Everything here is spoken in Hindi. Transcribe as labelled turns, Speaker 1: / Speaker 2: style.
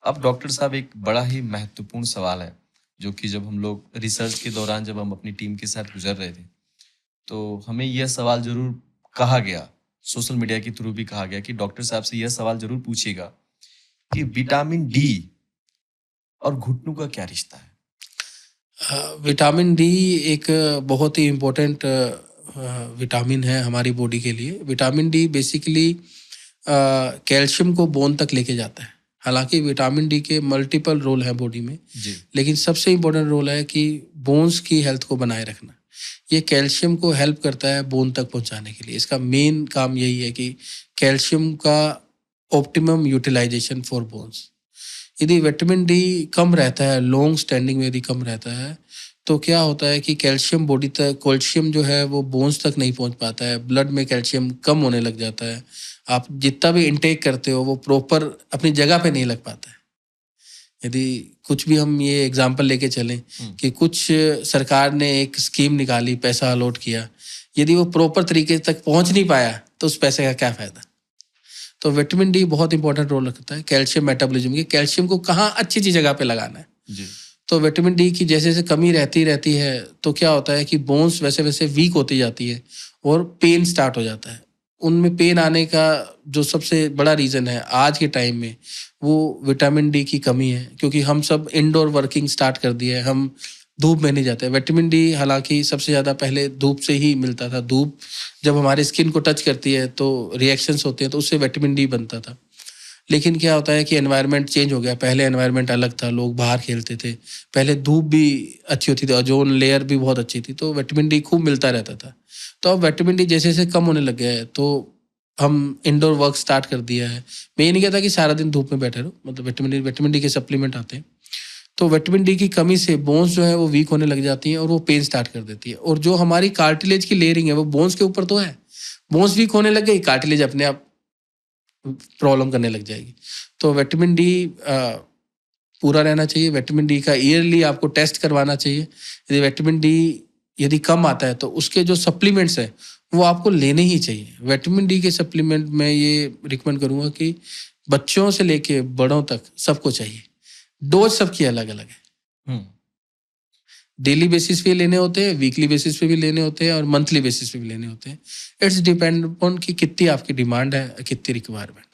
Speaker 1: अब डॉक्टर साहब एक बड़ा ही महत्वपूर्ण सवाल है, जो कि जब हम लोग रिसर्च के दौरान जब हम अपनी टीम के साथ गुजर रहे थे, तो हमें यह सवाल ज़रूर कहा गया, सोशल मीडिया के थ्रू भी कहा गया कि डॉक्टर साहब से यह सवाल ज़रूर पूछिएगा कि विटामिन डी और घुटनों का क्या रिश्ता है?
Speaker 2: विटामिन डी एक बहुत ही इम्पोर्टेंट विटामिन है हमारी बॉडी के लिए। विटामिन डी बेसिकली कैल्शियम को बोन तक लेके जाता है। हालांकि विटामिन डी के मल्टीपल रोल हैं बॉडी में, लेकिन सबसे इम्पोर्टेंट रोल है कि बोन्स की हेल्थ को बनाए रखना। ये कैल्शियम को हेल्प करता है बोन तक पहुंचाने के लिए। इसका मेन काम यही है कि कैल्शियम का ऑप्टिमम यूटिलाइजेशन फॉर बोन्स। यदि विटामिन डी कम रहता है, लॉन्ग स्टैंडिंग में यदि कम रहता है, तो क्या होता है कि कैल्शियम बॉडी तक, कैल्शियम जो है वो बोन्स तक नहीं पहुंच पाता है, ब्लड में कैल्शियम कम होने लग जाता है। आप जितना भी इनटेक करते हो वो प्रॉपर अपनी जगह पे नहीं लग पाता है। यदि कुछ भी हम ये एग्जांपल लेके चलें कि कुछ सरकार ने एक स्कीम निकाली, पैसा अलॉट किया, यदि वो प्रॉपर तरीके तक पहुंच नहीं पाया तो उस पैसे का क्या फायदा। तो विटामिन डी बहुत इंपॉर्टेंट रोल रखता है कैल्शियम मेटाबॉलिज्म की। कैल्शियम को कहाँ अच्छी जगह पे लगाना है जी। तो विटामिन डी की जैसे जैसे कमी रहती है तो क्या होता है कि बोन्स वैसे वैसे वीक होती जाती है और पेन स्टार्ट हो जाता है। उनमें पेन आने का जो सबसे बड़ा रीज़न है आज के टाइम में, वो विटामिन डी की कमी है। क्योंकि हम सब इंडोर वर्किंग स्टार्ट कर दिए है, हम धूप में नहीं जाते। विटामिन डी हालांकि सबसे ज़्यादा पहले धूप से ही मिलता था। धूप जब हमारे स्किन को टच करती है तो रिएक्शंस होते हैं, तो उससे विटामिन डी बनता था। लेकिन क्या होता है कि एनवायरनमेंट चेंज हो गया। पहले एनवायरनमेंट अलग था, लोग बाहर खेलते थे, पहले धूप भी अच्छी होती थी, ओजोन लेयर भी बहुत अच्छी थी, तो विटामिन डी खूब मिलता रहता था। तो अब विटामिन डी जैसे जैसे कम होने लग गया है तो हम इंडोर वर्क स्टार्ट कर दिया है। मैं ये नहीं कहता कि सारा दिन धूप में बैठे रहो, मतलब विटामिन डी के सप्लीमेंट आते हैं। तो विटामिन डी की कमी से बोन्स जो है वो वीक होने लग जाती हैं और वो पेन स्टार्ट कर देती है। और जो हमारी कार्टिलेज की लेयरिंग है वो बोन्स के ऊपर तो है, बोन्स वीक होने लग गई, कार्टिलेज अपने आप प्रॉब्लम करने लग जाएगी। तो विटामिन डी पूरा रहना चाहिए। विटामिन डी का ईयरली आपको टेस्ट करवाना चाहिए। यदि विटामिन डी यदि कम आता है तो उसके जो सप्लीमेंट्स हैं वो आपको लेने ही चाहिए। विटामिन डी के सप्लीमेंट में ये रिकमेंड करूँगा कि बच्चों से लेके बड़ों तक सबको चाहिए। डोज सबकी अलग अलग है। डेली बेसिस पे लेने होते हैं, वीकली बेसिस पे भी लेने होते हैं और मंथली बेसिस पे भी लेने होते हैं। इट्स डिपेंड अपॉन कि कितनी आपकी डिमांड है, कितनी रिक्वायरमेंट।